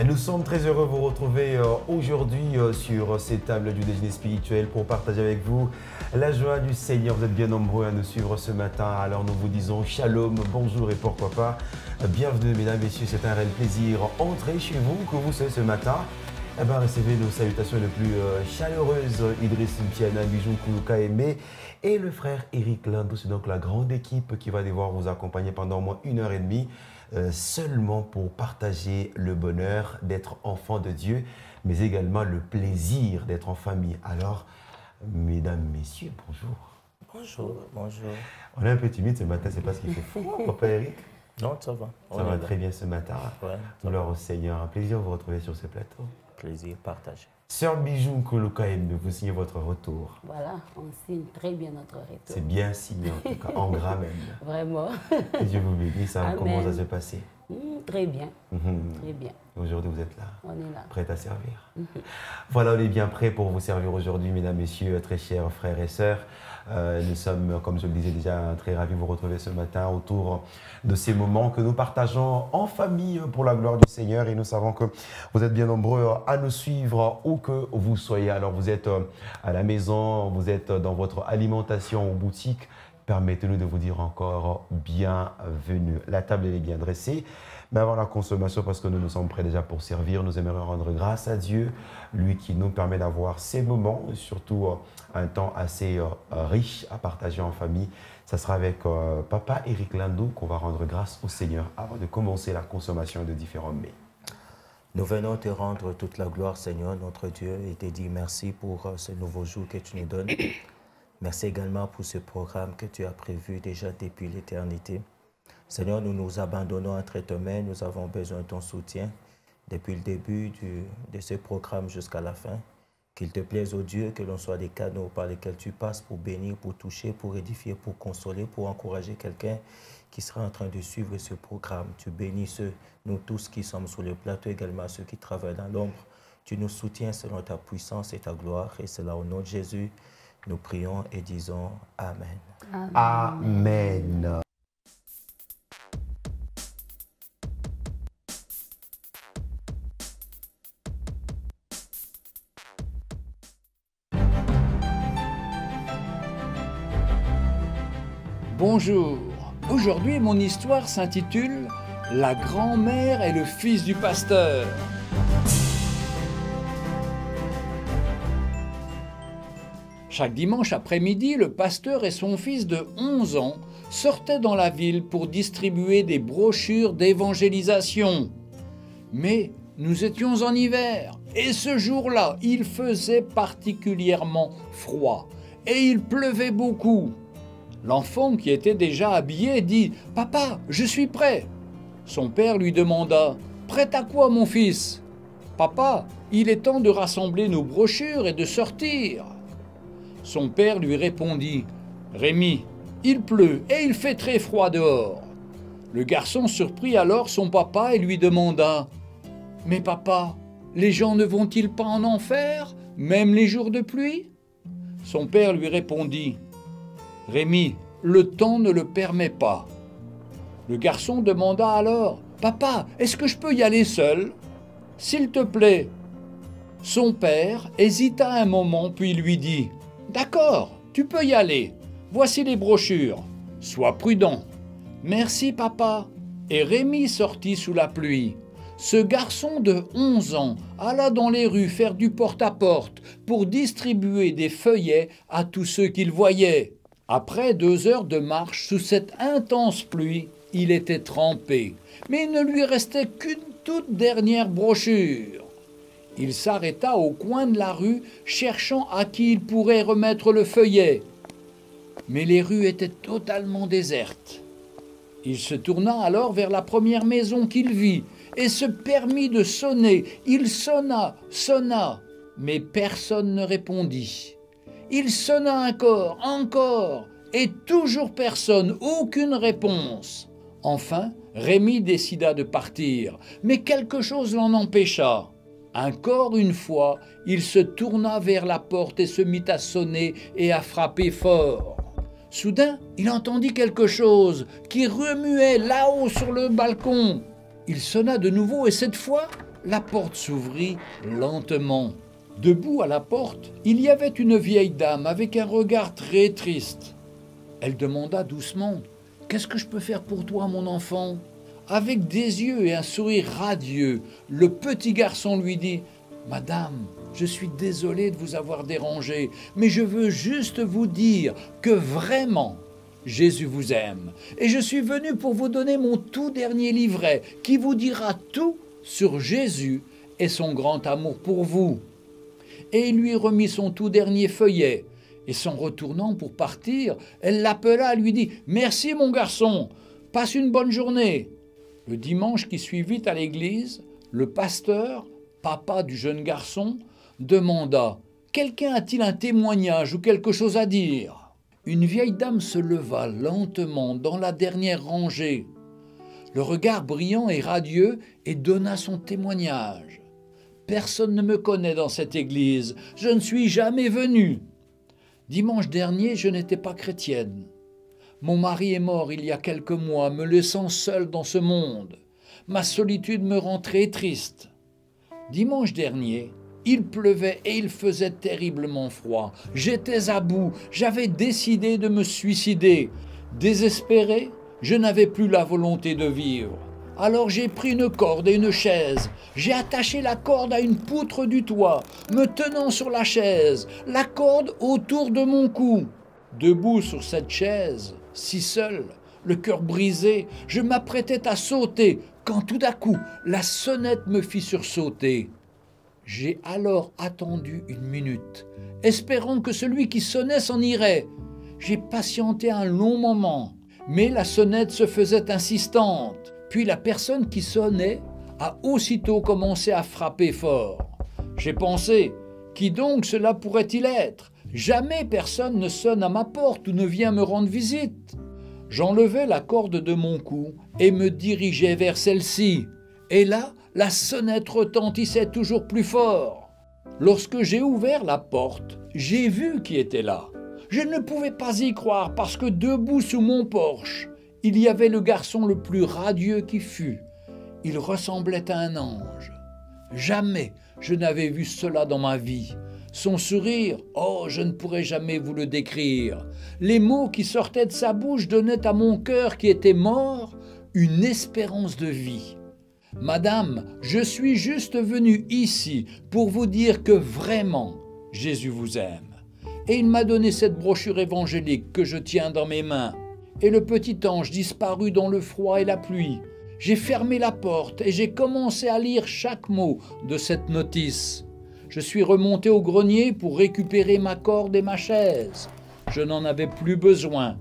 Nous sommes très heureux de vous retrouver aujourd'hui sur ces tables du déjeuner spirituel pour partager avec vous la joie du Seigneur. Vous êtes bien nombreux à nous suivre ce matin, alors nous vous disons shalom, bonjour et pourquoi pas. Bienvenue mesdames, messieurs, c'est un réel plaisir. Entrez chez vous, que vous soyez ce matin. Recevez nos salutations les plus chaleureuses. Idriss Mpiana, Bijou Koulouka Aimé et le frère Eric Landou. C'est donc la grande équipe qui va devoir vous accompagner pendant au moins 1h30. Seulement pour partager le bonheur d'être enfant de Dieu, mais également le plaisir d'être en famille. Alors, mesdames, messieurs, bonjour. Bonjour, bonjour. On est un peu timide ce matin, c'est parce qu'il fait froid, papa Eric? Non, ça va. Ça va très bien ce matin. Ouais, Alors au Seigneur, un plaisir de vous retrouver sur ce plateau. plaisir partagé. Sœur Bijou Koulouka Aimé, vous signez votre retour. Voilà, on signe très bien notre retour. C'est bien signé en tout cas, en gras même. Vraiment. Que Dieu vous bénisse, ça commence à se passer. Très bien, très bien. Aujourd'hui, vous êtes là. On est là. Prête à servir. Voilà, on est bien prêts pour vous servir aujourd'hui, mesdames, messieurs, très chers frères et sœurs. Nous sommes, comme je le disais déjà, très ravis de vous retrouver ce matin autour de ces moments que nous partageons en famille pour la gloire du Seigneur. Et nous savons que vous êtes bien nombreux à nous suivre où que vous soyez. Alors, vous êtes à la maison, vous êtes dans votre alimentation ou boutique. Permettez-nous de vous dire encore bienvenue. La table est bien dressée. Mais avant la consommation, parce que nous sommes prêts déjà pour servir, nous aimerions rendre grâce à Dieu, lui qui nous permet d'avoir ces moments, et surtout un temps assez riche à partager en famille. Ça sera avec papa Eric Landou qu'on va rendre grâce au Seigneur avant de commencer la consommation de différents mets. Nous venons te rendre toute la gloire, Seigneur, notre Dieu, et te dire merci pour ce nouveau jour que tu nous donnes. Merci également pour ce programme que tu as prévu déjà depuis l'éternité. Seigneur, nous nous abandonnons entre tes mains, nous avons besoin de ton soutien depuis le début de ce programme jusqu'à la fin. Qu'il te plaise, ô Dieu, que l'on soit des canaux par lesquels tu passes pour bénir, pour toucher, pour édifier, pour consoler, pour encourager quelqu'un qui sera en train de suivre ce programme. Tu bénis ceux, nous tous qui sommes sur le plateau, également ceux qui travaillent dans l'ombre. Tu nous soutiens selon ta puissance et ta gloire, et c'est là au nom de Jésus, nous prions et disons Amen. Amen. Amen. Bonjour, aujourd'hui mon histoire s'intitule « La grand-mère et le fils du pasteur ». Chaque dimanche après-midi, le pasteur et son fils de 11 ans sortaient dans la ville pour distribuer des brochures d'évangélisation. Mais nous étions en hiver et ce jour-là, il faisait particulièrement froid et il pleuvait beaucoup. L'enfant, qui était déjà habillé, dit « Papa, je suis prêt !» Son père lui demanda « Prêt à quoi, mon fils ?»« Papa, il est temps de rassembler nos brochures et de sortir. » Son père lui répondit « Rémi, il pleut et il fait très froid dehors. » Le garçon surprit alors son papa et lui demanda « Mais papa, les gens ne vont-ils pas en enfer, même les jours de pluie ?» Son père lui répondit « Rémi, le temps ne le permet pas. » Le garçon demanda alors « Papa, est-ce que je peux y aller seul ?»« S'il te plaît. » Son père hésita un moment puis lui dit « D'accord, tu peux y aller. Voici les brochures. Sois prudent. »« Merci, papa. » Et Rémi sortit sous la pluie. Ce garçon de 11 ans alla dans les rues faire du porte-à-porte pour distribuer des feuillets à tous ceux qu'il voyait. Après 2 heures de marche sous cette intense pluie, il était trempé, mais il ne lui restait qu'une toute dernière brochure. Il s'arrêta au coin de la rue, cherchant à qui il pourrait remettre le feuillet. Mais les rues étaient totalement désertes. Il se tourna alors vers la première maison qu'il vit et se permit de sonner. Il sonna, mais personne ne répondit. Il sonna encore, et toujours personne, aucune réponse. Enfin, Rémi décida de partir, mais quelque chose l'en empêcha. Encore une fois, il se tourna vers la porte et se mit à sonner et à frapper fort. Soudain, il entendit quelque chose qui remuait là-haut sur le balcon. Il sonna de nouveau et cette fois, la porte s'ouvrit lentement. Debout à la porte, il y avait une vieille dame avec un regard très triste. Elle demanda doucement « Qu'est-ce que je peux faire pour toi, mon enfant ?» Avec des yeux et un sourire radieux, le petit garçon lui dit « Madame, je suis désolé de vous avoir dérangé, mais je veux juste vous dire que vraiment, Jésus vous aime. Et je suis venu pour vous donner mon tout dernier livret qui vous dira tout sur Jésus et son grand amour pour vous. » Et il lui remit son tout dernier feuillet. Et s'en retournant pour partir, elle l'appela et lui dit « Merci mon garçon, passe une bonne journée. » Le dimanche qui suivit à l'église, le pasteur, papa du jeune garçon, demanda « Quelqu'un a-t-il un témoignage ou quelque chose à dire ?» Une vieille dame se leva lentement dans la dernière rangée, le regard brillant et radieux, et donna son témoignage. « Personne ne me connaît dans cette église, je ne suis jamais venue. Dimanche dernier, je n'étais pas chrétienne. Mon mari est mort il y a quelques mois, me laissant seule dans ce monde. Ma solitude me rend très triste. Dimanche dernier, il pleuvait et il faisait terriblement froid. J'étais à bout, j'avais décidé de me suicider. Désespéré, je n'avais plus la volonté de vivre. Alors j'ai pris une corde et une chaise. J'ai attaché la corde à une poutre du toit, me tenant sur la chaise, la corde autour de mon cou. Debout sur cette chaise, si seul, le cœur brisé, je m'apprêtais à sauter, quand tout à coup, la sonnette me fit sursauter. J'ai alors attendu 1 minute, espérant que celui qui sonnait s'en irait. J'ai patienté un long moment, mais la sonnette se faisait insistante. Puis la personne qui sonnait a aussitôt commencé à frapper fort. J'ai pensé, qui donc cela pourrait-il être? Jamais personne ne sonne à ma porte ou ne vient me rendre visite. J'enlevai la corde de mon cou et me dirigeai vers celle-ci. Et là, la sonnette retentissait toujours plus fort. Lorsque j'ai ouvert la porte, j'ai vu qui était là. Je ne pouvais pas y croire parce que debout sous mon porche, il y avait le garçon le plus radieux qui fût. Il ressemblait à un ange. Jamais je n'avais vu cela dans ma vie. Son sourire, oh, je ne pourrais jamais vous le décrire. Les mots qui sortaient de sa bouche donnaient à mon cœur qui était mort une espérance de vie. Madame, je suis juste venu ici pour vous dire que vraiment Jésus vous aime. Et il m'a donné cette brochure évangélique que je tiens dans mes mains. Et le petit ange disparut dans le froid et la pluie. J'ai fermé la porte et j'ai commencé à lire chaque mot de cette notice. Je suis remonté au grenier pour récupérer ma corde et ma chaise. Je n'en avais plus besoin.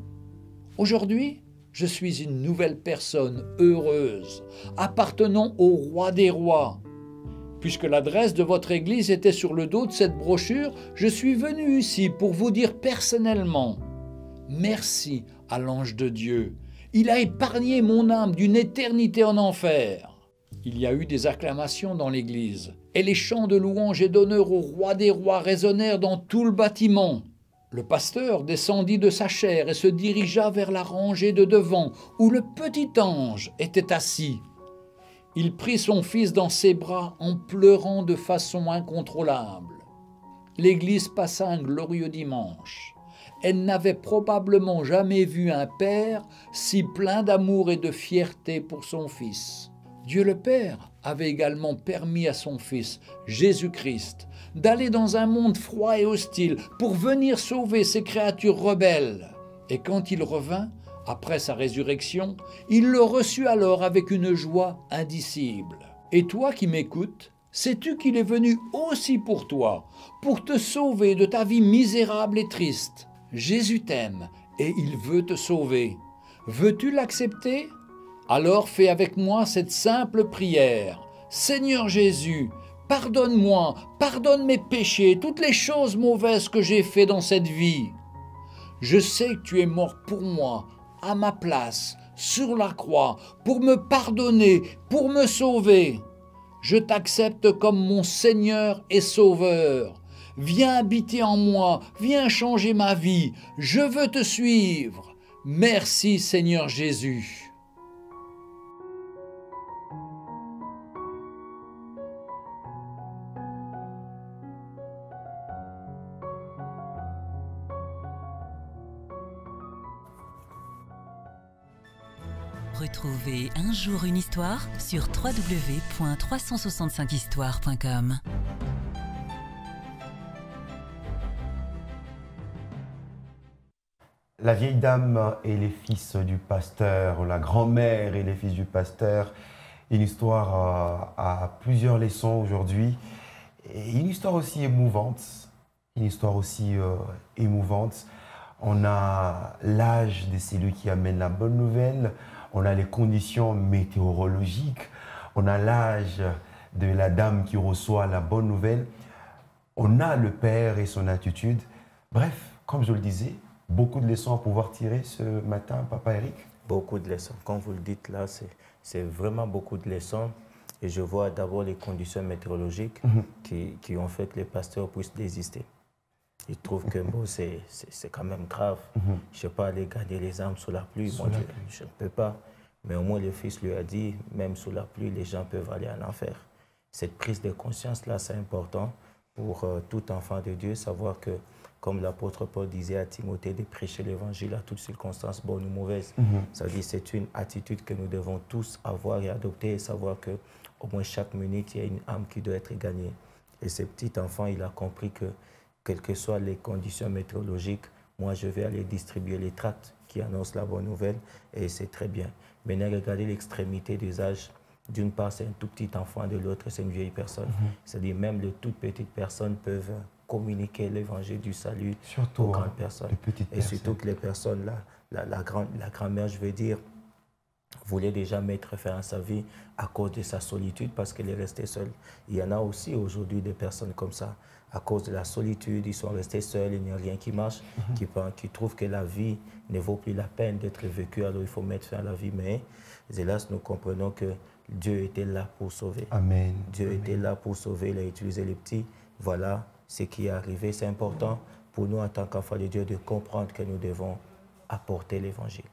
Aujourd'hui, je suis une nouvelle personne heureuse, appartenant au roi des rois. Puisque l'adresse de votre église était sur le dos de cette brochure, je suis venu ici pour vous dire personnellement merci à l'ange de Dieu. Il a épargné mon âme d'une éternité en enfer. Il y a eu des acclamations dans l'église, et les chants de louange et d'honneur au roi des rois résonnèrent dans tout le bâtiment. Le pasteur descendit de sa chaire et se dirigea vers la rangée de devant, où le petit ange était assis. Il prit son fils dans ses bras en pleurant de façon incontrôlable. L'église passa un glorieux dimanche. Elle n'avait probablement jamais vu un père si plein d'amour et de fierté pour son fils. Dieu le Père avait également permis à son fils, Jésus-Christ, d'aller dans un monde froid et hostile pour venir sauver ces créatures rebelles. Et quand il revint, après sa résurrection, il le reçut alors avec une joie indicible. Et toi qui m'écoutes, sais-tu qu'il est venu aussi pour toi, pour te sauver de ta vie misérable et triste? Jésus t'aime et il veut te sauver. Veux-tu l'accepter? Alors fais avec moi cette simple prière. Seigneur Jésus, pardonne-moi, pardonne mes péchés, toutes les choses mauvaises que j'ai faites dans cette vie. Je sais que tu es mort pour moi, à ma place, sur la croix, pour me pardonner, pour me sauver. Je t'accepte comme mon Seigneur et Sauveur. Viens habiter en moi, viens changer ma vie. Je veux te suivre. Merci, Seigneur Jésus. Retrouvez Un jour une histoire sur www.365histoire.com. La vieille dame et les fils du pasteur, la grand-mère et les fils du pasteur, une histoire à plusieurs leçons aujourd'hui, et une histoire aussi émouvante, On a l'âge de celui qui amène la bonne nouvelle, on a les conditions météorologiques, on a l'âge de la dame qui reçoit la bonne nouvelle, on a le père et son attitude. Bref, comme je le disais, beaucoup de leçons à pouvoir tirer ce matin, Papa Eric. Beaucoup de leçons. Comme vous le dites là, c'est vraiment beaucoup de leçons. Et je vois d'abord les conditions météorologiques qui ont fait que les pasteurs puissent désister. Ils trouvent que bon, c'est quand même grave. Je ne sais pas aller garder les âmes sous la pluie. Moi, je ne peux pas. Mais au moins, le Fils lui a dit, même sous la pluie, les gens peuvent aller en enfer. Cette prise de conscience-là, c'est important pour tout enfant de Dieu, savoir que, comme l'apôtre Paul disait à Timothée, de prêcher l'évangile à toutes circonstances, bonnes ou mauvaises. Ça dit, c'est une attitude que nous devons tous avoir et adopter et savoir que au moins chaque minute, il y a une âme qui doit être gagnée. Et ce petit enfant, il a compris que, quelles que soient les conditions météorologiques, moi, je vais aller distribuer les tracts qui annoncent la bonne nouvelle et c'est très bien. Maintenant, regardez l'extrémité des âges. D'une part, c'est un tout petit enfant, de l'autre, c'est une vieille personne. C'est-à-dire même les toutes petites personnes peuvent communiquer l'évangile du salut aux grandes personnes. Et surtout que les personnes, la grand-mère, je veux dire, voulait déjà mettre fin à sa vie à cause de sa solitude parce qu'elle est restée seule. Il y en a aussi aujourd'hui des personnes comme ça. À cause de la solitude, ils sont restés seuls, il n'y a rien qui marche, qui trouvent que la vie ne vaut plus la peine d'être vécue, alors il faut mettre fin à la vie. Mais hélas, nous comprenons que Dieu était là pour sauver. Amen. Dieu était là pour sauver, il a utilisé les petits. Voilà ce qui est arrivé. C'est important pour nous en tant qu'enfants de Dieu de comprendre que nous devons apporter l'évangile.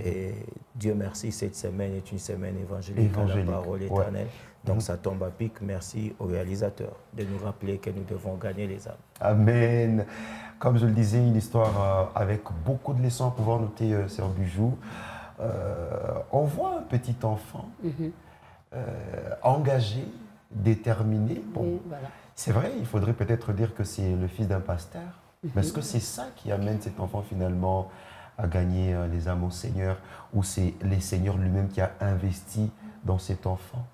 Et Dieu merci, cette semaine est une semaine évangélique. La parole éternelle. Donc ça tombe à pic. Merci au réalisateur de nous rappeler que nous devons gagner les âmes. Amen. Comme je le disais, une histoire avec beaucoup de leçons à pouvoir noter, Sœur Bijou. On voit un petit enfant engagé, déterminé. Bon, oui, voilà. C'est vrai, il faudrait peut-être dire que c'est le fils d'un pasteur. Mais est-ce que c'est ça qui amène cet enfant finalement à gagner les âmes au Seigneur, ou c'est le Seigneur lui-même qui a investi dans cet enfant?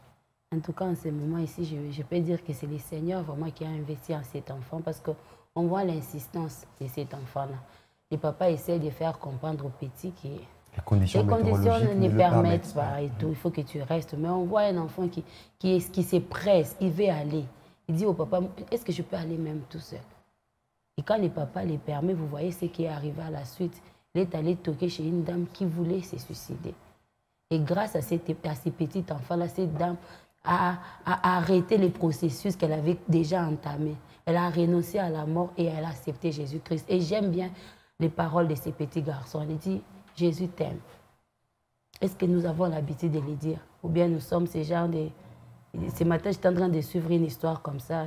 En tout cas, en ce moment ici, je peux dire que c'est le Seigneur vraiment qui a investi en cet enfant parce qu'on voit l'insistance de cet enfant-là. Les papas essaient de faire comprendre aux petits que les conditions ne permettent pas et tout. Il faut que tu restes. Mais on voit un enfant qui se presse, il veut aller. Il dit au papa, est-ce que je peux aller même tout seul? Et quand les papas les permettent, vous voyez ce qui est arrivé à la suite. Il est allé toquer chez une dame qui voulait se suicider. Et grâce à ces petits enfants-là, cette dame a arrêté le processus qu'elle avait déjà entamé. Elle a renoncé à la mort et elle a accepté Jésus-Christ. Et j'aime bien les paroles de ces petits garçons. Elle dit, Jésus t'aime. Est-ce que nous avons l'habitude de le dire? Ou bien nous sommes ces genres de... Ce matin, j'étais en train de suivre une histoire comme ça,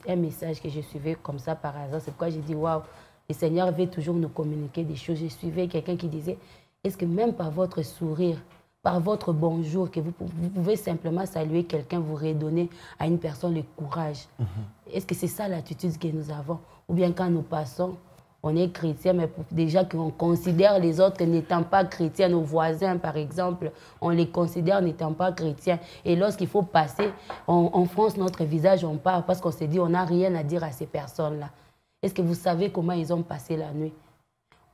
un message que je suivais comme ça par hasard. C'est pourquoi j'ai dit, waouh, le Seigneur veut toujours nous communiquer des choses. Je suivais quelqu'un qui disait, est-ce que même par votre sourire, par votre bonjour, que vous pouvez simplement saluer quelqu'un, vous redonner à une personne le courage. Est-ce que c'est ça l'attitude que nous avons? Ou bien quand nous passons, on est chrétien, mais déjà qu'on considère les autres n'étant pas chrétiens, nos voisins par exemple, on les considère n'étant pas chrétiens. Et lorsqu'il faut passer, on fronce notre visage, on part parce qu'on se dit on n'a rien à dire à ces personnes-là. Est-ce que vous savez comment ils ont passé la nuit?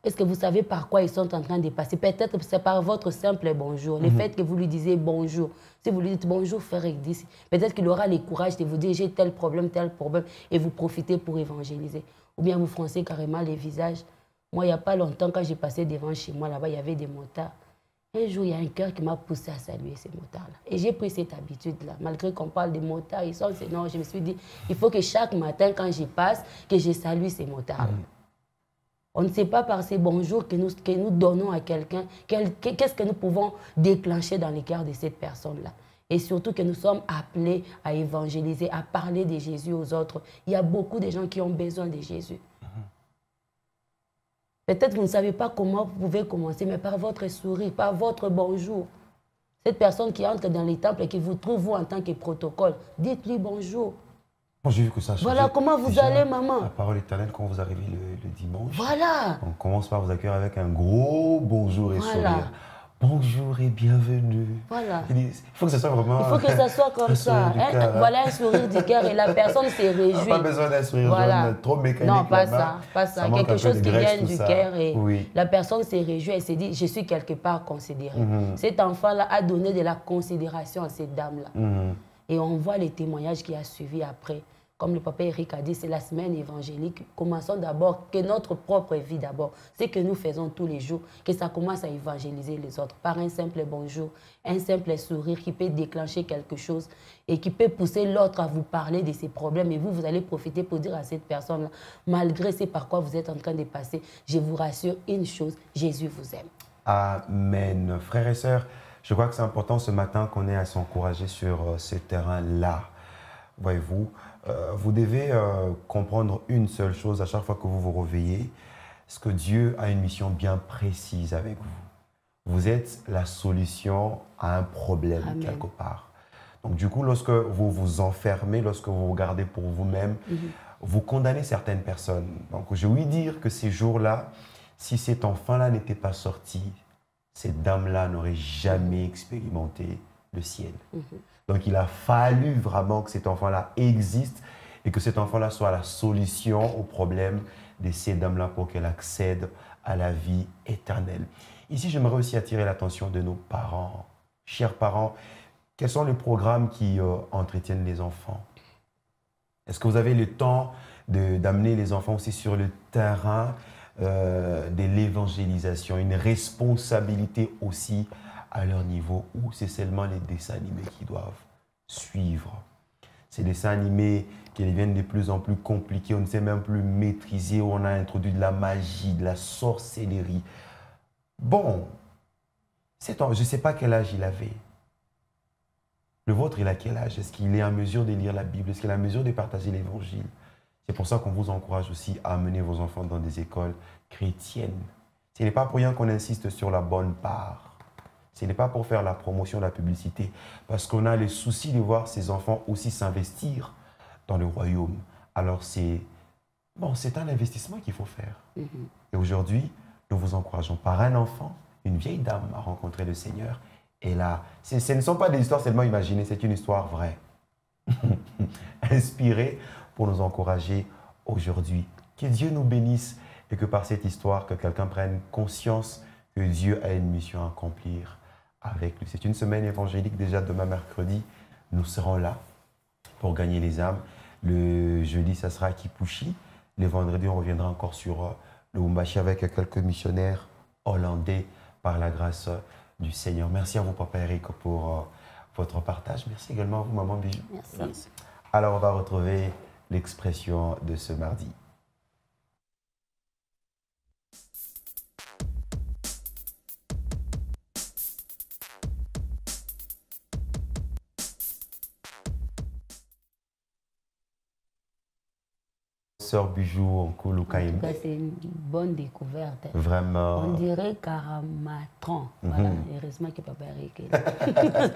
Est-ce que vous savez par quoi ils sont en train de passer? Peut-être que c'est par votre simple bonjour. Le fait que vous lui disiez bonjour. Si vous lui dites bonjour, frère, peut-être qu'il aura le courage de vous dire j'ai tel problème, et vous profitez pour évangéliser. Ou bien vous froncez carrément les visages. Moi, il n'y a pas longtemps, quand j'ai passé devant chez moi, là-bas, il y avait des motards. Un jour, il y a un cœur qui m'a poussé à saluer ces motards-là. Et j'ai pris cette habitude-là. Malgré qu'on parle des motards, non, je me suis dit, il faut que chaque matin, quand j'y passe, que je salue ces motards-là. On ne sait pas par ces bonjours que nous donnons à quelqu'un, qu'est-ce que nous pouvons déclencher dans le cœur de cette personne-là. Et surtout que nous sommes appelés à évangéliser, à parler de Jésus aux autres. Il y a beaucoup de gens qui ont besoin de Jésus. Peut-être que vous ne savez pas comment vous pouvez commencer, mais par votre sourire, par votre bonjour. Cette personne qui entre dans les temples et qui vous trouve, vous, en tant que protocole, dites-lui bonjour. Moi, j'ai vu que ça a changé. Voilà, comment vous Déjà, allez, maman? La parole éternelle, quand vous arrivez le dimanche, Voilà. on commence par vous accueillir avec un gros bonjour et Voilà. sourire. Bonjour et bienvenue. Voilà. Il faut que ça soit vraiment... Il faut que ça soit comme ça. sourire du cœur, hein. Voilà un sourire du cœur et la personne s'est réjouie. Pas besoin d'un sourire jaune, trop mécanique. Non, pas là-bas. ça, pas ça. manque un Quelque peu chose de qui graisse, vient tout du ça. cœur et Oui. la personne s'est réjouie, elle s'est dit, je suis quelque part considérée. Cet enfant-là a donné de la considération à cette dame-là. Et on voit les témoignages qui a suivi après. Comme le papa Eric a dit, c'est la semaine évangélique. Commençons d'abord, que notre propre vie d'abord, c'est que nous faisons tous les jours, que ça commence à évangéliser les autres par un simple bonjour, un simple sourire qui peut déclencher quelque chose et qui peut pousser l'autre à vous parler de ses problèmes. Et vous, vous allez profiter pour dire à cette personne-là, malgré ce par quoi vous êtes en train de passer, je vous rassure une chose, Jésus vous aime. Amen. Frères et sœurs, je crois que c'est important ce matin qu'on ait à s'encourager sur ce terrain-là. Voyez-vous, vous devez comprendre une seule chose à chaque fois que vous vous réveillez, c'est que Dieu a une mission bien précise avec vous. Vous êtes la solution à un problème. Amen. Quelque part. Donc du coup, lorsque vous vous enfermez, lorsque vous regardez pour vous-même, vous condamnez certaines personnes. Donc je vais dire que ces jours-là, si cet enfant-là n'était pas sorti, cette dame-là n'aurait jamais expérimenté le ciel. Donc il a fallu vraiment que cet enfant-là existe et que cet enfant-là soit la solution au problème de ces dames-là pour qu'elle accède à la vie éternelle. Ici, j'aimerais aussi attirer l'attention de nos parents. Chers parents, quels sont les programmes qui entretiennent les enfants? Est-ce que vous avez le temps d'amener les enfants aussi sur le terrain de l'évangélisation, une responsabilité aussi à leur niveau, ou c'est seulement les dessins animés qui doivent suivre? Ces dessins animés qui deviennent de plus en plus compliqués, on ne sait même plus maîtriser, où on a introduit de la magie, de la sorcellerie. Bon, je ne sais pas quel âge il avait. Le vôtre, il a quel âge? Est-ce qu'il est en mesure de lire la Bible? Est-ce qu'il est en mesure de partager l'Évangile? C'est pour ça qu'on vous encourage aussi à amener vos enfants dans des écoles chrétiennes. Ce n'est pas pour rien qu'on insiste sur la bonne part. Ce n'est pas pour faire la promotion, la publicité, parce qu'on a le souci de voir ces enfants aussi s'investir dans le royaume. Alors c'est un investissement qu'il faut faire. Et aujourd'hui, nous vous encourageons par un enfant, une vieille dame a rencontré le Seigneur. Et là, ce ne sont pas des histoires seulement imaginées, c'est une histoire vraie. Inspirée pour nous encourager aujourd'hui. Que Dieu nous bénisse et que par cette histoire, que quelqu'un prenne conscience que Dieu a une mission à accomplir avec lui. C'est une semaine évangélique. Déjà demain mercredi, nous serons là pour gagner les âmes. Le jeudi, ça sera à Kipushi. Le vendredi, on reviendra encore sur le Umbashi avec quelques missionnaires hollandais par la grâce du Seigneur. Merci à vous, Papa Eric, pour votre partage. Merci également à vous, Maman Bijou. Merci. Alors, on va retrouver l'expression de ce mardi. Sœur Bijou, Nkulukaïm. C'est une bonne découverte. Vraiment. On dirait Karamatron. Voilà, heureusement que Papa Eric est là.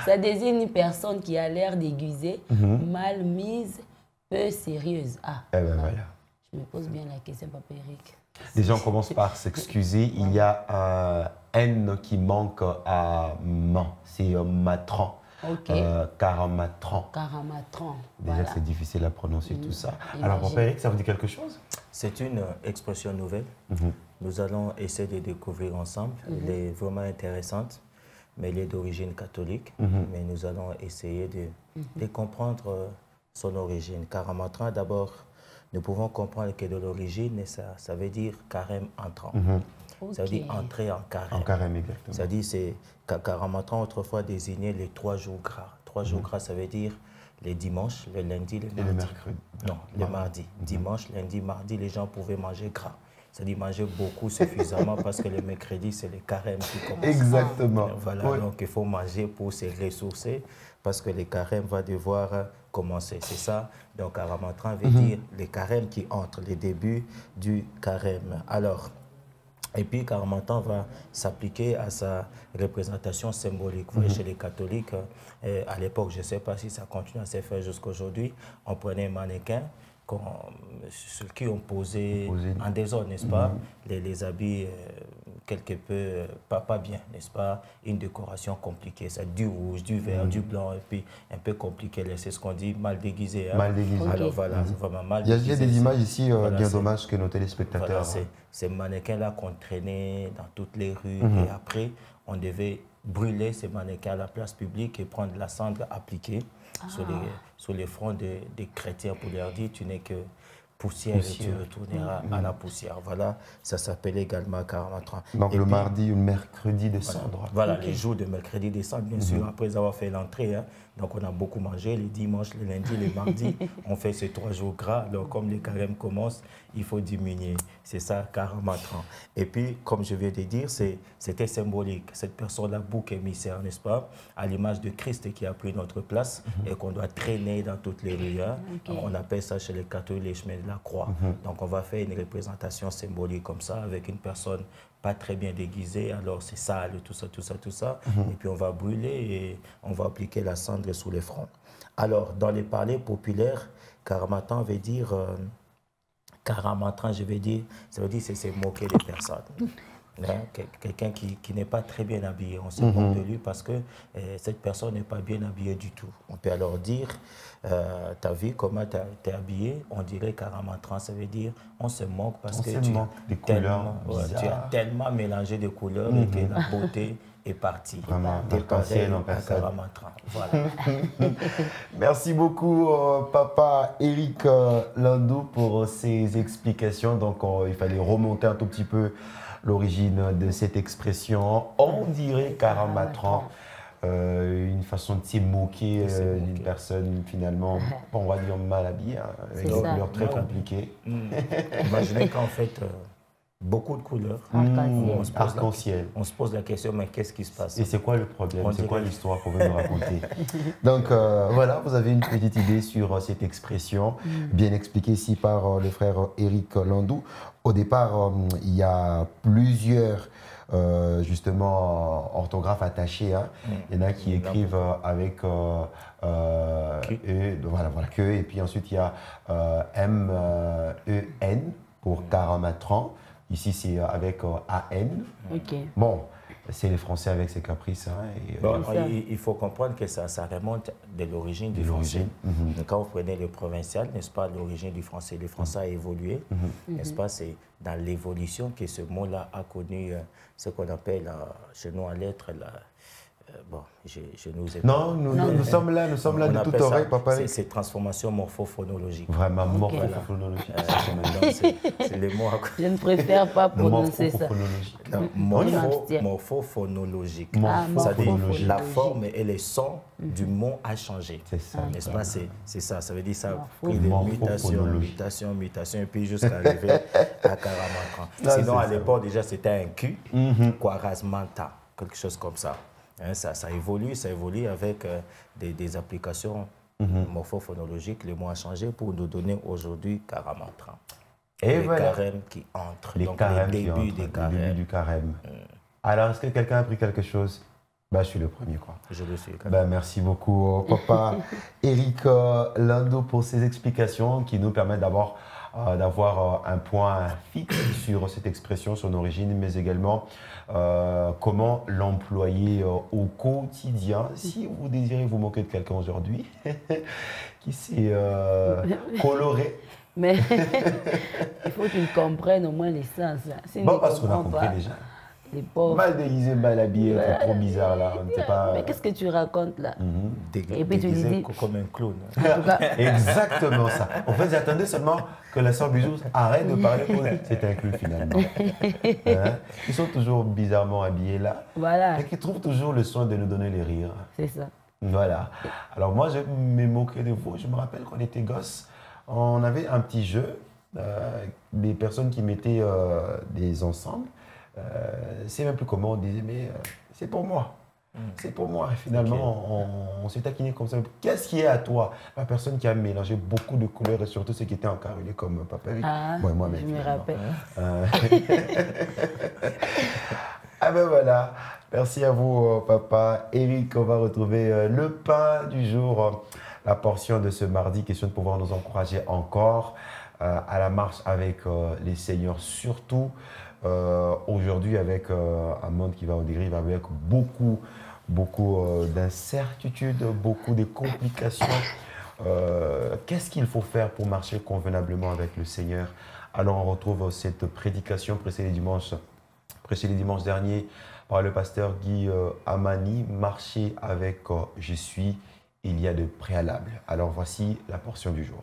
Ça désigne une personne qui a l'air déguisée, mal mise, peu sérieuse. Ah, eh ben voilà. Je me pose bien la question, Papa Eric. Déjà, on commence par s'excuser. Il y a un N qui manque à man. C'est matron. Ok. Karamatron. Karamatron. Déjà, Voilà. c'est difficile à prononcer tout ça. Imagine. Alors, Papa Eric, ça vous dit quelque chose? C'est une expression nouvelle. Nous allons essayer de découvrir ensemble. Elle est vraiment intéressante, mais elle est d'origine catholique. Mais nous allons essayer de comprendre son origine. Karamatron, d'abord, nous pouvons comprendre que de l'origine, ça veut dire carême entrant. Ça veut dire entrer en carême. En carême, exactement. Ça dit, c'est Karamatron autrefois désignait les 3 jours gras. 3 jours gras, ça veut dire les dimanches, le lundi, le mardi. Et le mercredi. Non, le mardi. Dimanche, lundi, mardi, les gens pouvaient manger gras. C'est-à-dire manger beaucoup suffisamment parce que le mercredi, c'est le carême qui commence. Exactement. Voilà, Oui. donc il faut manger pour se ressourcer parce que le carême va devoir commencer. C'est ça. Donc, Karamatron veut dire le carême qui entre, le début du carême. Alors, Et puis, Karamatran va s'appliquer à sa représentation symbolique. Vous voyez, chez les catholiques, à l'époque, je ne sais pas si ça continue à se faire jusqu'à aujourd'hui, on prenait un mannequin sur qui on posait en désordre, n'est-ce pas, les habits quelque peu, pas bien, n'est-ce pas, une décoration compliquée, ça, du rouge, du vert, du blanc, et puis un peu compliqué, c'est ce qu'on dit, mal déguisé. Hein. Mal déguisé. Okay. Alors voilà, vraiment mal déguisé. Il y a des images ici, voilà, bien dommage que nos téléspectateurs... Voilà, ces mannequins-là qu'on traînait dans toutes les rues, et après, on devait brûler ces mannequins à la place publique et prendre la cendre appliquée sur les fronts des chrétiens pour leur dire tu n'es que poussière et tu retourneras à la poussière. Voilà, ça s'appelait également Karamatran. Donc et le puis, mardi ou le mercredi des cendres. Voilà, les jours de mercredi des cendres, bien sûr, après avoir fait l'entrée. Hein, donc on a beaucoup mangé les dimanches, les lundis, les mardis. On fait ces 3 jours gras. Donc comme les carèmes commencent, il faut diminuer. C'est ça, Karamatran. Et puis, comme je viens de dire, c'était symbolique. Cette personne-là, bouc émissaire, n'est-ce pas, à l'image de Christ qui a pris notre place et qu'on doit traîner dans toutes les rues. Hein. On appelle ça chez les catholiques les chemins de la croix. Donc on va faire une représentation symbolique comme ça, avec une personne pas très bien déguisée, alors c'est sale, tout ça. Et puis on va brûler et on va appliquer la cendre sous les fronts. Alors, dans les parlers populaires, Karamatran veut dire... Karamatran, je vais dire, ça veut dire c'est se moquer des personnes. Hein? Quelqu'un qui n'est pas très bien habillé, on se moque de lui parce que cette personne n'est pas bien habillée du tout. On peut alors dire, t'as vu comment t'es habillé, on dirait Karamatran, ça veut dire on se moque parce que tu as tellement mélangé de couleurs et que la beauté est partie. Vraiment, arc-en-ciel en personne. Voilà. Merci beaucoup, papa Eric Landou, pour ces explications. Donc, il fallait remonter un tout petit peu l'origine de cette expression. On dirait Karamatran. Une façon de se moquer d'une personne finalement, on va dire mal habillée, avec une couleur très compliquée. Imaginez qu'en fait, beaucoup de couleurs. Arc-en-ciel. On se pose la question, mais qu'est-ce qui se passe? Et c'est quoi le problème? C'est quoi l'histoire qu'on veut nous raconter? Donc voilà, vous avez une petite idée sur cette expression, bien expliquée ici par le frère Eric Landou. Au départ, il y a plusieurs justement orthographes attachées. Hein. Il y en a qui écrivent avec E, voilà, que, et puis ensuite il y a M-E-N pour Karamatran. Ici, c'est avec A-N. Bon, c'est les Français avec ses caprices. Hein, et, bon, il faut comprendre que ça remonte de l'origine du français. Quand vous prenez le provincial, n'est-ce pas, l'origine du français, le français a évolué, n'est-ce pas, c'est dans l'évolution que ce mot-là a connu ce qu'on appelle chez nous en lettres bon, je nous ai non, nous sommes là de toute oreille, papa. C'est transformation morphophonologique. Vraiment, morphophonologique. C'est le mot. Je ne préfère pas prononcer ça. Morphophonologique. C'est-à-dire la forme et les sons du mot a changé. C'est ça. N'est-ce pas? C'est ça. Ça veut dire ça a pris des mutations, et puis jusqu'à arriver à Karamatran. Sinon, à l'époque, déjà, c'était un Q, Kwarazmanta, quelque chose comme ça. Hein, ça évolue avec des applications morphophonologiques. Le mot a changé pour nous donner aujourd'hui Karamatran. Et les carèmes qui entrent, donc les débuts du carême. Alors, est-ce que quelqu'un a pris quelque chose? Je suis le premier, quoi. Je le suis. Merci beaucoup, papa Eric Landou, pour ces explications qui nous permettent d'avoir un point fixe sur cette expression, son origine, mais également comment l'employer au quotidien. Si vous désirez vous moquer de quelqu'un aujourd'hui qui s'est coloré. Mais il faut qu'ils comprennent au moins l'essence. Parce qu'on a compris déjà. Les pauvres. Mal déguisé, mal habillé, c'est trop bizarre là. Mais qu'est-ce que tu racontes là? Et puis tu lui dis comme un clown. En tout cas, exactement ça. En fait, j'attendais seulement que la sœur Bijou arrête de parler pour c'est un clown finalement. Hein? Ils sont toujours bizarrement habillés là. Voilà. Et qui trouvent toujours le soin de nous donner les rires. C'est ça. Voilà. Alors moi, je me moquais de vous. Je me rappelle quand on était gosse, on avait un petit jeu. Des personnes qui mettaient des ensembles. C'est même plus comment on disait, mais c'est pour moi. C'est pour moi. Finalement, on s'est taquiné comme ça. Qu'est-ce qui est à toi? La personne qui a mélangé beaucoup de couleurs et surtout ceux qui étaient encarrelés comme Papa Eric. Je me rappelle. Ah ben voilà. Merci à vous, Papa Eric. On va retrouver le pain du jour, la portion de ce mardi. Question de pouvoir nous encourager encore à la marche avec les seigneurs, surtout aujourd'hui avec un monde qui va en dérive, avec beaucoup d'incertitudes, beaucoup de complications. Qu'est-ce qu'il faut faire pour marcher convenablement avec le Seigneur? Alors on retrouve cette prédication prêchée les dimanches derniers par le pasteur Guy Amani, marcher avec je suis, il y a de préalables. Alors voici la portion du jour.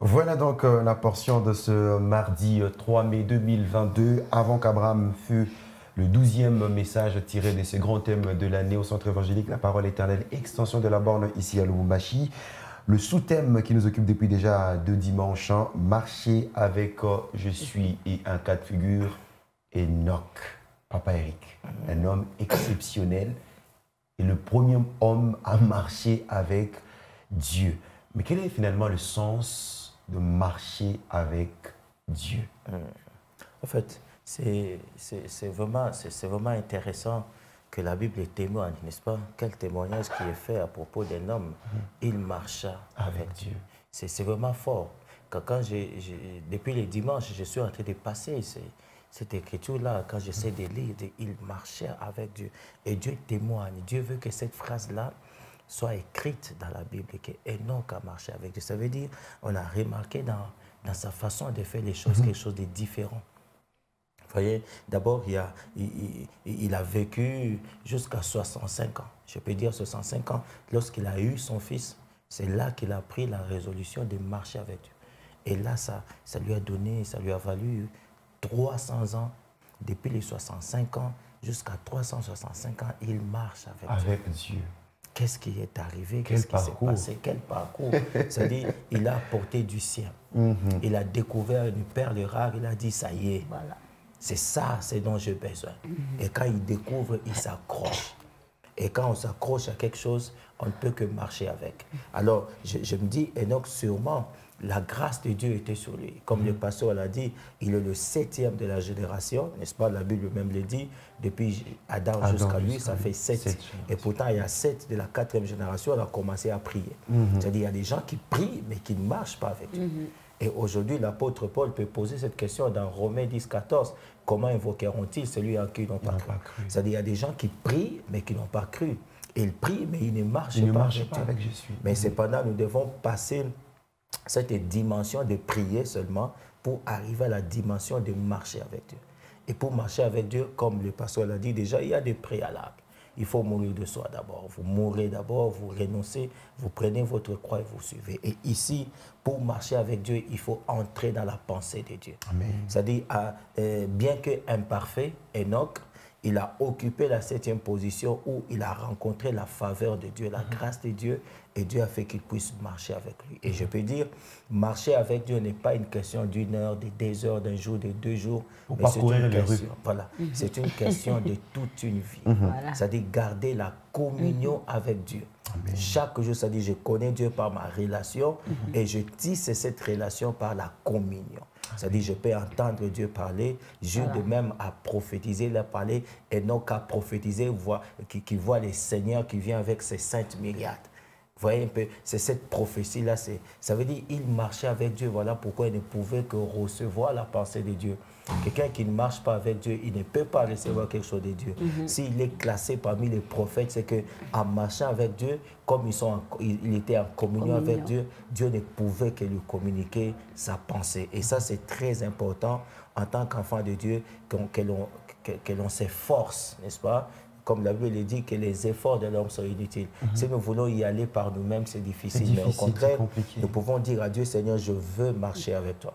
Voilà donc la portion de ce mardi 3 mai 2022, avant qu'Abraham fût le 12e message tiré de ce grand thème de l'année au centre évangélique, la parole éternelle, extension de la borne ici à Lubumbashi. Le sous-thème qui nous occupe depuis déjà 2 dimanches, marcher avec je suis, et un cas de figure, Enoch, Papa Eric, un homme exceptionnel et le premier homme à marcher avec Dieu. Mais quel est finalement le sens de marcher avec Dieu? En fait, c'est vraiment intéressant que la Bible témoigne, n'est-ce pas? Quel témoignage qui est fait à propos d'un homme. Il marcha avec Dieu. C'est vraiment fort. Depuis les dimanches, je suis en train de passer cette écriture-là, quand j'essaie de lire, il marchait avec Dieu. Et Dieu témoigne. Dieu veut que cette phrase-là soit écrite dans la Bible, que Enoch a marché avec Dieu. Ça veut dire, on a remarqué dans sa façon de faire les choses, quelque chose de différent. Vous voyez, d'abord, il a vécu jusqu'à 65 ans. Je peux dire 65 ans. Lorsqu'il a eu son fils, c'est là qu'il a pris la résolution de marcher avec Dieu. Et là, ça lui a valu 300 ans. Depuis les 65 ans jusqu'à 365 ans, il marche avec Dieu. Qu'est-ce qui est arrivé? Qu'est-ce qui s'est passé? Quel parcours? C'est-à-dire, il a porté du sien. Il a découvert une perle rare. Il a dit, ça y est, voilà. C'est ça, c'est dont j'ai besoin. Et quand il découvre, il s'accroche. Et quand on s'accroche à quelque chose, on ne peut que marcher avec. Alors, je me dis, Enoch, sûrement, la grâce de Dieu était sur lui. Comme le pasteur l'a dit, il est le 7e de la génération, n'est-ce pas? La Bible même le dit, depuis Adam jusqu'à lui, ça fait 7. Et pourtant, il y a 7 de la 4e génération, on a commencé à prier. C'est-à-dire, il y a des gens qui prient, mais qui ne marchent pas avec Dieu. Et aujourd'hui, l'apôtre Paul peut poser cette question dans Romains 10, 14. Comment invoqueront-ils celui en qui ils n'ont pas cru? C'est-à-dire, il y a des gens qui prient, mais qui n'ont pas cru. Ils prient, mais ils ne marchent pas avec Jésus. Mais cependant, nous devons passer cette dimension de prier seulement pour arriver à la dimension de marcher avec Dieu. Et pour marcher avec Dieu, comme le pasteur l'a dit déjà, il y a des préalables. Il faut mourir de soi d'abord. Vous mourrez d'abord, vous renoncez, vous prenez votre croix et vous suivez. Et ici, pour marcher avec Dieu, il faut entrer dans la pensée de Dieu. C'est-à-dire, bien qu'imparfait, Enoch, il a occupé la 7e position où il a rencontré la faveur de Dieu, la grâce de Dieu, et Dieu a fait qu'il puisse marcher avec lui. Et je peux dire, marcher avec Dieu n'est pas une question d'1 heure, de 2 heures, d'un jour, de 2 jours. Pour parcourir les rues. Voilà, c'est une question de toute une vie. C'est-à-dire garder la communion avec Dieu. Chaque jour, c'est-à-dire je connais Dieu par ma relation et je tisse cette relation par la communion. C'est-à-dire je peux entendre Dieu parler, Jude même a prophétisé, il a parlé, Enoch a prophétisé, qui voit les seigneurs qui viennent avec ses saintes myriades. Vous voyez un peu, c'est cette prophétie-là, ça veut dire il marchait avec Dieu, voilà pourquoi il ne pouvait que recevoir la pensée de Dieu. Quelqu'un qui ne marche pas avec Dieu, il ne peut pas recevoir quelque chose de Dieu. S'il est classé parmi les prophètes, c'est qu'en marchant avec Dieu, comme il était en communion avec Dieu, Dieu ne pouvait que lui communiquer sa pensée. Et ça, c'est très important en tant qu'enfant de Dieu, que l'on s'efforce, n'est-ce pas? Comme la Bible dit, que les efforts de l'homme sont inutiles. Si nous voulons y aller par nous-mêmes, c'est difficile. Mais au contraire, nous pouvons dire à Dieu, Seigneur, je veux marcher avec toi.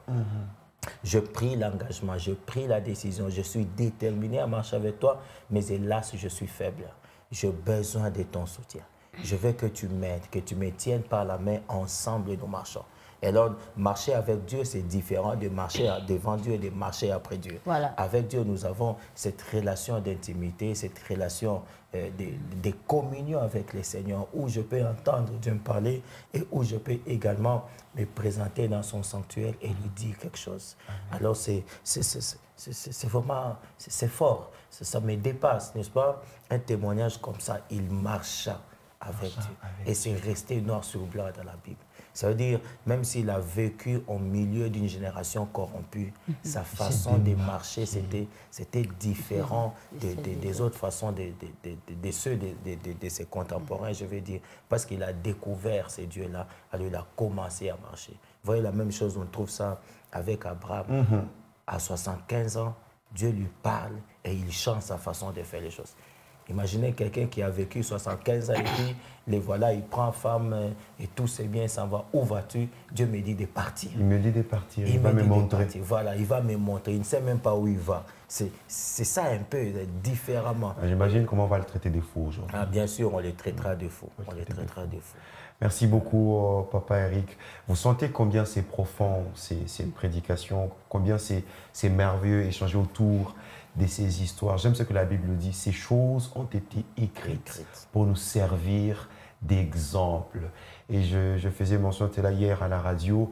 Je prie l'engagement, je prie la décision, je suis déterminé à marcher avec toi, mais hélas, je suis faible. J'ai besoin de ton soutien. je veux que tu m'aides, que tu me tiennes par la main, ensemble nous marchons. Et alors, marcher avec Dieu, c'est différent de marcher devant Dieu et de marcher après Dieu. Voilà. Avec Dieu, nous avons cette relation d'intimité, cette relation de communion avec le Seigneur, où je peux entendre Dieu me parler et où je peux également me présenter dans son sanctuaire et lui dire quelque chose. Alors, c'est vraiment, c'est fort. Ça me dépasse, n'est-ce pas? Un témoignage comme ça, il marcha avec Dieu. Et c'est resté noir sur blanc dans la Bible. Ça veut dire, même s'il a vécu au milieu d'une génération corrompue, sa façon de marcher, c'était différent des autres façons de ceux de ses contemporains, je veux dire, parce qu'il a découvert ces dieux-là, alors il a commencé à marcher. Vous voyez, la même chose, on trouve ça avec Abraham. À 75 ans, Dieu lui parle et il change sa façon de faire les choses. Imaginez quelqu'un qui a vécu 75 ans et puis, les voilà, il prend femme et tout c'est bien, s'en va. Où vas-tu? Dieu me dit de partir. Il me dit de partir, il va me montrer. Voilà, il va me montrer. Il ne sait même pas où il va. C'est ça un peu différemment. J'imagine comment on va le traiter de fou aujourd'hui. Ah, bien sûr, on le traitera de fou. On le traitera de fou. Merci beaucoup, Papa Eric. Vous sentez combien c'est profond, ces prédications, combien c'est merveilleux échanger autour de ces histoires. J'aime ce que la Bible dit, ces choses ont été écrites pour nous servir d'exemple. Et je faisais mention de là hier à la radio,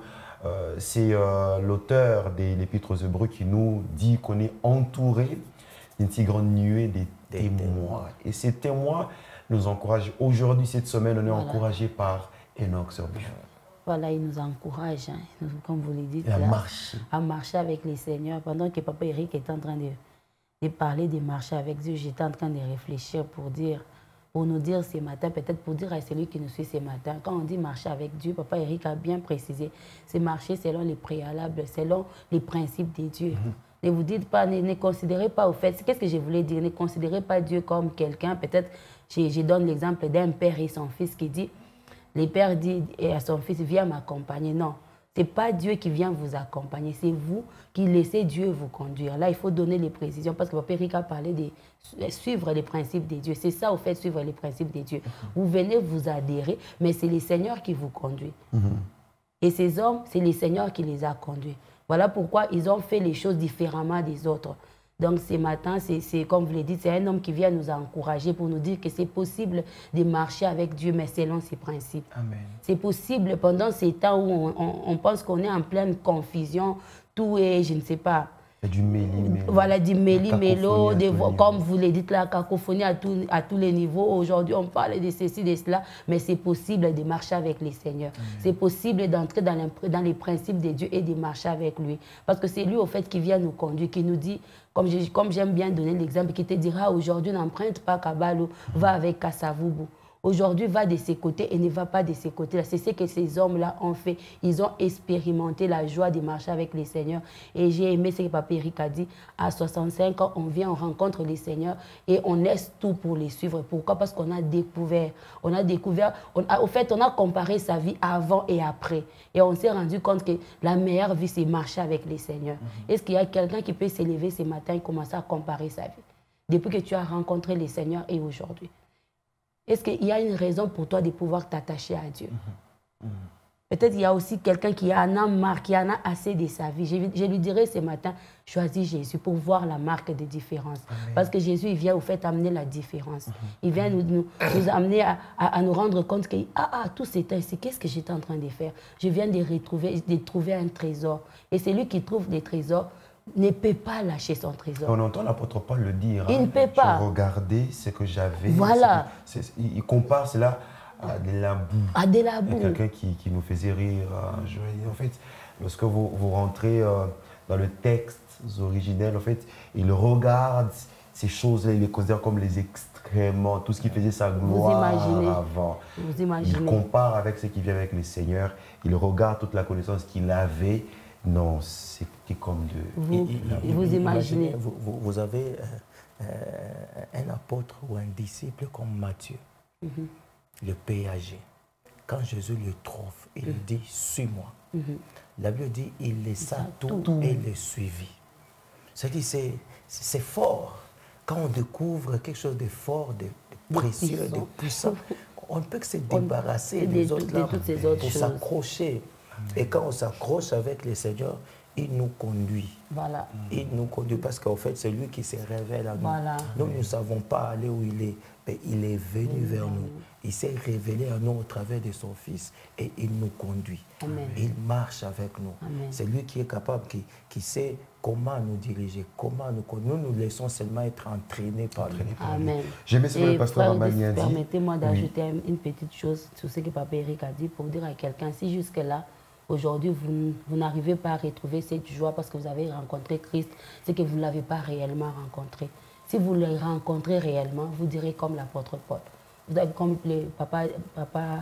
c'est l'auteur de l'Épître aux Hébreux qui nous dit qu'on est entouré d'une si grande nuée de témoins. Et ces témoins nous encouragent. Aujourd'hui, cette semaine, on est encouragé par Enoch Serbichou. Voilà, il nous encourage, hein, comme vous l'avez dit, à marcher avec les seigneurs. Pendant que Papa Eric est en train de parler de marcher avec Dieu, j'étais en train de réfléchir pour nous dire ce matin, peut-être pour dire à celui qui nous suit ce matin, quand on dit marcher avec Dieu, Papa Eric a bien précisé, c'est marcher selon les préalables, selon les principes de Dieu. Ne vous dites pas, ne considérez pas au fait, qu'est-ce que je voulais dire, ne considérez pas Dieu comme quelqu'un, peut-être, je donne l'exemple d'un père et son fils qui dit, le père dit à son fils, viens m'accompagner. Non, ce n'est pas Dieu qui vient vous accompagner, c'est vous qui laissez Dieu vous conduire. Là, il faut donner les précisions parce que Papa Eric a parlé de suivre les principes de Dieu. C'est ça, au fait, suivre les principes de Dieu. Vous venez vous adhérer, mais c'est le Seigneur qui vous conduit. Et ces hommes, c'est le Seigneur qui les a conduits. Voilà pourquoi ils ont fait les choses différemment des autres. Donc ce matin, c'est comme vous l'avez dit, c'est un homme qui vient nous encourager pour nous dire que c'est possible de marcher avec Dieu, mais selon ses principes. C'est possible pendant ces temps où on pense qu'on est en pleine confusion, tout est, je ne sais pas. Du méli-mélo. Voilà, du méli-mélo, comme vous l'avez dit, la cacophonie à tous les niveaux. Aujourd'hui, on parle de ceci, de cela, mais c'est possible de marcher avec les seigneurs. C'est possible d'entrer dans les principes de Dieu et de marcher avec lui. Parce que c'est lui, au fait, qui vient nous conduire, qui nous dit, comme j'aime bien donner l'exemple, qui te dira aujourd'hui, n'emprunte pas Kabalo, va avec Kassavoubou. Aujourd'hui, va de ses côtés et ne va pas de ses côtés. C'est ce que ces hommes-là ont fait. Ils ont expérimenté la joie de marcher avec les seigneurs. Et j'ai aimé ce que Papa Eric a dit. À 65 ans, on vient, on rencontre les seigneurs et on laisse tout pour les suivre. Pourquoi? Parce qu'on a découvert. Au fait, on a comparé sa vie avant et après. Et on s'est rendu compte que la meilleure vie, c'est marcher avec les seigneurs. Est-ce qu'il y a quelqu'un qui peut s'élever ce matin et commencer à comparer sa vie? Depuis que tu as rencontré les seigneurs et aujourd'hui. Est-ce qu'il y a une raison pour toi de pouvoir t'attacher à Dieu? Peut-être qu'il y a aussi quelqu'un qui en a marre, qui en a assez de sa vie. Je lui dirais ce matin, choisis Jésus pour voir la marque de différence. Parce que Jésus, il vient au fait amener la différence. Il vient nous amener à nous rendre compte que, tout c'est ainsi, qu'est-ce que j'étais en train de faire? Je viens de trouver un trésor. Et celui qui trouve des trésors ne peut pas lâcher son trésor. On entend l'apôtre Paul le dire. Il ne peut pas. Je regardais ce que j'avais. Voilà. Il compare cela à de la boue. À de la boue. Quelqu'un qui nous faisait rire. En fait, lorsque vous rentrez dans le texte originel, en fait, il regarde ces choses-là, il les considère comme les extrêmement, tout ce qui faisait sa gloire avant. Vous imaginez. Il compare avec ce qui vient avec le Seigneur. Il regarde toute la connaissance qu'il avait. Non, c'était comme de... Vous imaginez. Vous avez un apôtre ou un disciple comme Matthieu, le péager. Quand Jésus le trouve, il lui dit, suis-moi. La Bible dit, il laissa tout et le suivit. C'est-à-dire, c'est fort. Quand on découvre quelque chose de fort, de précieux, de puissant, on ne peut que se débarrasser des autres larmes pour s'accrocher. Et quand on s'accroche avec le Seigneur, il nous conduit. Voilà. Il nous conduit parce qu'en fait, c'est lui qui se révèle à nous. Voilà. Nous ne savons pas aller où il est, mais il est venu vers nous. Il s'est révélé à nous au travers de son Fils et il nous conduit. Amen. Il marche avec nous. C'est lui qui est capable, qui sait comment nous diriger, comment nous conduire. Nous laissons seulement être entraînés par lui. Amen. J'aimais ce que le pasteur Amani a dit. Permettez-moi d'ajouter une petite chose sur ce que Papa Eric a dit pour dire à quelqu'un, si jusque-là, aujourd'hui, vous n'arrivez pas à retrouver cette joie parce que vous avez rencontré Christ, c'est que vous ne l'avez pas réellement rencontré. Si vous le rencontrez réellement, vous direz comme l'apôtre Paul. Vous avez, comme papa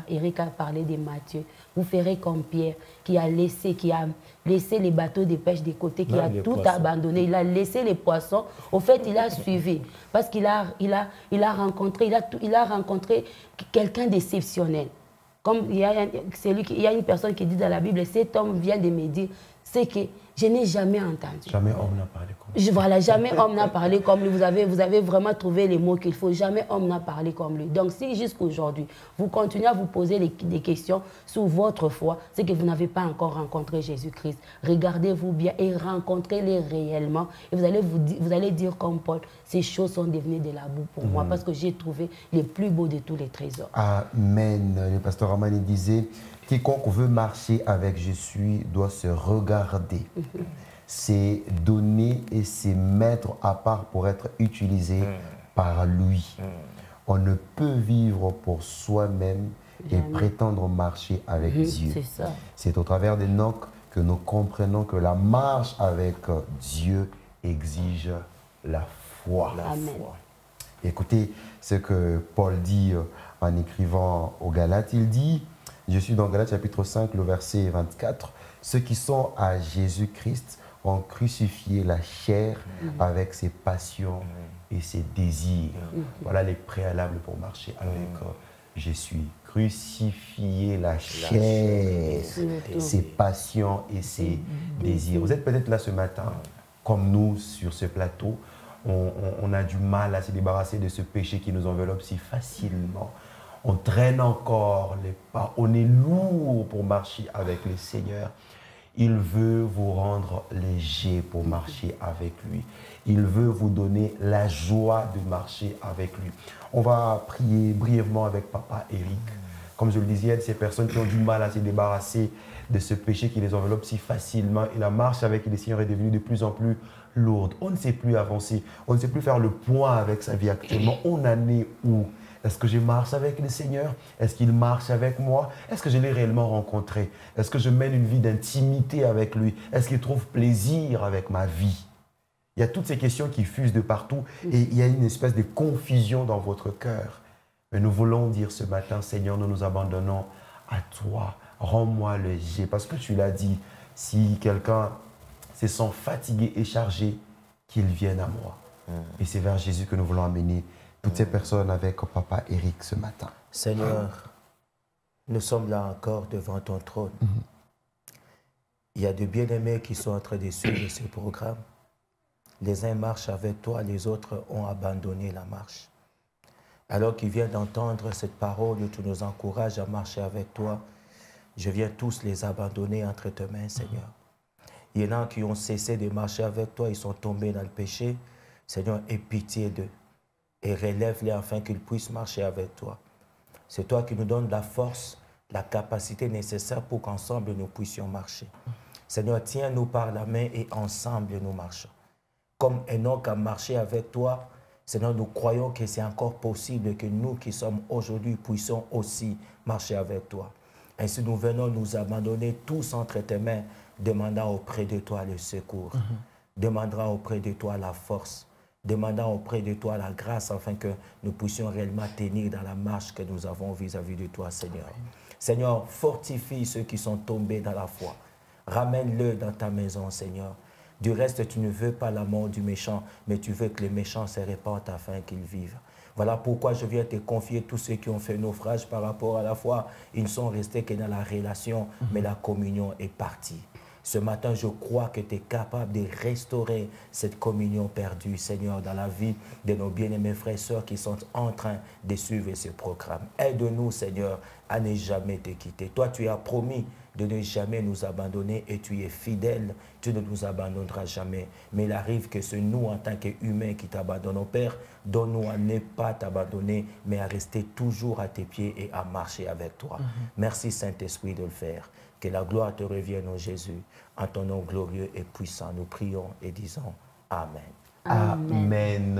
Eric a parlé de Matthieu, vous ferez comme Pierre qui a laissé les bateaux de pêche de côté, qui a tout abandonné. Il a laissé les poissons. Au fait, il a suivi parce qu'il a rencontré quelqu'un d'exceptionnel. Comme il y a une personne qui dit dans la Bible, cet homme vient de me dire, c'est que je n'ai jamais entendu. Jamais homme n'a parlé comme lui. Voilà, jamais homme n'a parlé comme lui. Vous avez vraiment trouvé les mots qu'il faut. Jamais homme n'a parlé comme lui. Donc, si jusqu'aujourd'hui, vous continuez à vous poser des questions sur votre foi, c'est que vous n'avez pas encore rencontré Jésus-Christ. Regardez-vous bien et rencontrez-les réellement. Et vous allez dire comme Paul, ces choses sont devenues de la boue pour moi parce que j'ai trouvé les plus beaux de tous les trésors. Amen. Le pasteur Amani disait, quiconque veut marcher avec Jésus doit se regarder. C'est donner et se mettre à part pour être utilisé par lui. On ne peut vivre pour soi-même et prétendre marcher avec Dieu. C'est ça. C'est au travers d'Enoch que nous comprenons que la marche avec Dieu exige la foi. Amen. Écoutez ce que Paul dit en écrivant aux Galates. Il dit, je suis dans Galates chapitre 5, le verset 24, « Ceux qui sont à Jésus-Christ ont crucifié la chair avec ses passions et ses désirs. » Voilà les préalables pour marcher avec Jésus. Crucifier la chair, ses passions et ses désirs. Vous êtes peut-être là ce matin, comme nous sur ce plateau, on a du mal à se débarrasser de ce péché qui nous enveloppe si facilement. On traîne encore les pas, on est lourd pour marcher avec le Seigneur. Il veut vous rendre léger pour marcher avec lui. Il veut vous donner la joie de marcher avec lui. On va prier brièvement avec Papa Eric. Comme je le disais, il y a de ces personnes qui ont du mal à se débarrasser de ce péché qui les enveloppe si facilement. Et la marche avec le Seigneur est devenue de plus en plus lourde. On ne sait plus avancer. On ne sait plus faire le point avec sa vie actuellement. On en est où? Est-ce que je marche avec le Seigneur? Est-ce qu'il marche avec moi? Est-ce que je l'ai réellement rencontré? Est-ce que je mène une vie d'intimité avec lui? Est-ce qu'il trouve plaisir avec ma vie? Il y a toutes ces questions qui fusent de partout et il y a une espèce de confusion dans votre cœur. Mais nous voulons dire ce matin, Seigneur, nous nous abandonnons à toi. Rends-moi léger. Parce que tu l'as dit, si quelqu'un se sent fatigué et chargé, qu'il vienne à moi. Et c'est vers Jésus que nous voulons amener toutes ces personnes avec Papa Eric ce matin. Seigneur, nous sommes là encore devant ton trône. Il y a de bien-aimés qui sont en train de suivre ce programme. Les uns marchent avec toi, les autres ont abandonné la marche. Alors qu'ils viennent d'entendre cette parole, tu nous encourages à marcher avec toi. Je viens tous les abandonner entre tes mains, Seigneur. Il y en a qui ont cessé de marcher avec toi, ils sont tombés dans le péché. Seigneur, aie pitié d'eux et relève-les afin qu'ils puissent marcher avec toi. C'est toi qui nous donnes la force, la capacité nécessaire pour qu'ensemble nous puissions marcher. Seigneur, tiens-nous par la main et ensemble nous marchons. Comme Enoch a marché avec toi, Seigneur, nous croyons que c'est encore possible que nous qui sommes aujourd'hui puissions aussi marcher avec toi. Ainsi, nous venons nous abandonner tous entre tes mains, demandant auprès de toi le secours, demandant auprès de toi la force, demandant auprès de toi la grâce afin que nous puissions réellement tenir dans la marche que nous avons vis-à-vis de toi, Seigneur. Seigneur, fortifie ceux qui sont tombés dans la foi. Ramène-le dans ta maison, Seigneur. Du reste, tu ne veux pas la mort du méchant, mais tu veux que les méchants se répandent afin qu'ils vivent. Voilà pourquoi je viens te confier tous ceux qui ont fait naufrage par rapport à la foi. Ils ne sont restés que dans la relation, mais la communion est partie. Ce matin, je crois que tu es capable de restaurer cette communion perdue, Seigneur, dans la vie de nos bien-aimés frères et sœurs qui sont en train de suivre ce programme. Aide-nous, Seigneur, à ne jamais te quitter. Toi, tu as promis de ne jamais nous abandonner et tu es fidèle, tu ne nous abandonneras jamais. Mais il arrive que c'est nous, en tant qu'humains, qui t'abandonnons, Père. Donne-nous à ne pas t'abandonner, mais à rester toujours à tes pieds et à marcher avec toi. Merci, Saint-Esprit, de le faire. Que la gloire te revienne, ô Jésus. En ton nom glorieux et puissant, nous prions et disons Amen. Amen.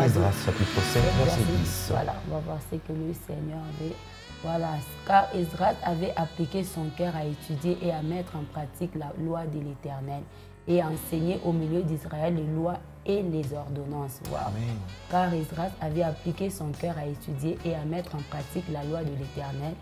Esdras, chapitre 7, verset 10. Voilà, on va voir ce que le Seigneur avait. Voilà, car Esdras avait appliqué son cœur à étudier et à mettre en pratique la loi de l'Éternel et à enseigner au milieu d'Israël les lois et les ordonnances. Wow. Amen. Car Esdras avait appliqué son cœur à étudier et à mettre en pratique la loi de l'Éternel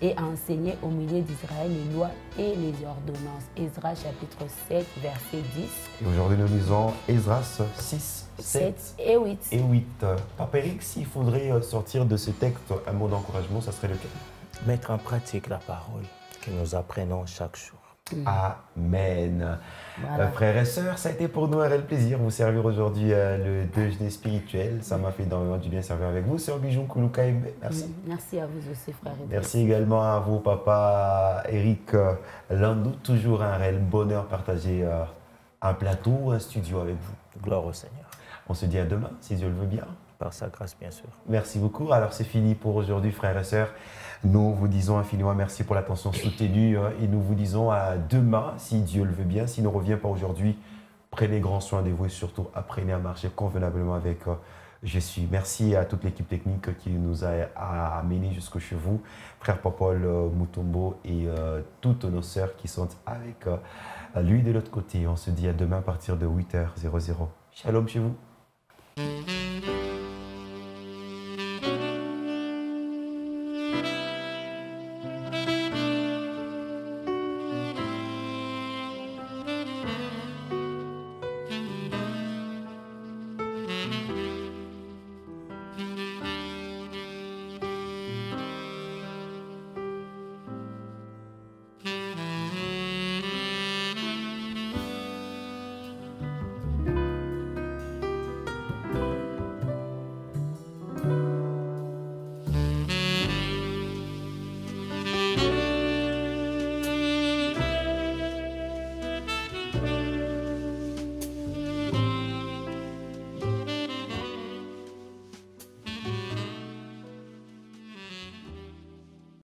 et à enseigner au milieu d'Israël les lois et les ordonnances. Esdras chapitre 7, verset 10. Et aujourd'hui, nous lisons Esdras 6, 7 et 8. et 8. Papa Eric, s'il faudrait sortir de ce texte un mot d'encouragement, ça serait lequel? Mettre en pratique la parole que nous apprenons chaque jour. Amen. Voilà. Frères et sœurs, ça a été pour nous un réel plaisir de vous servir aujourd'hui le déjeuner spirituel. Ça m'a fait énormément du bien de servir avec vous. Sœur Bijou Kouloukaïmbe, merci. Merci à vous aussi, frères et sœurs. Merci également à vous, papa Eric Landou. Toujours un réel bonheur partager un plateau, un studio avec vous. Gloire au Seigneur. On se dit à demain, si Dieu le veut bien. Par sa grâce, bien sûr. Merci beaucoup. Alors, c'est fini pour aujourd'hui, frères et sœurs. Nous vous disons infiniment merci pour l'attention soutenue et nous vous disons à demain, si Dieu le veut bien. S'il ne revient pas aujourd'hui, prenez grand soin de vous et surtout apprenez à marcher convenablement avec Jésus. Merci à toute l'équipe technique qui nous a amenés jusqu'au chez vous, frère Popol Mutombo et toutes nos sœurs qui sont avec lui de l'autre côté. On se dit à demain à partir de 8h00. Shalom chez vous.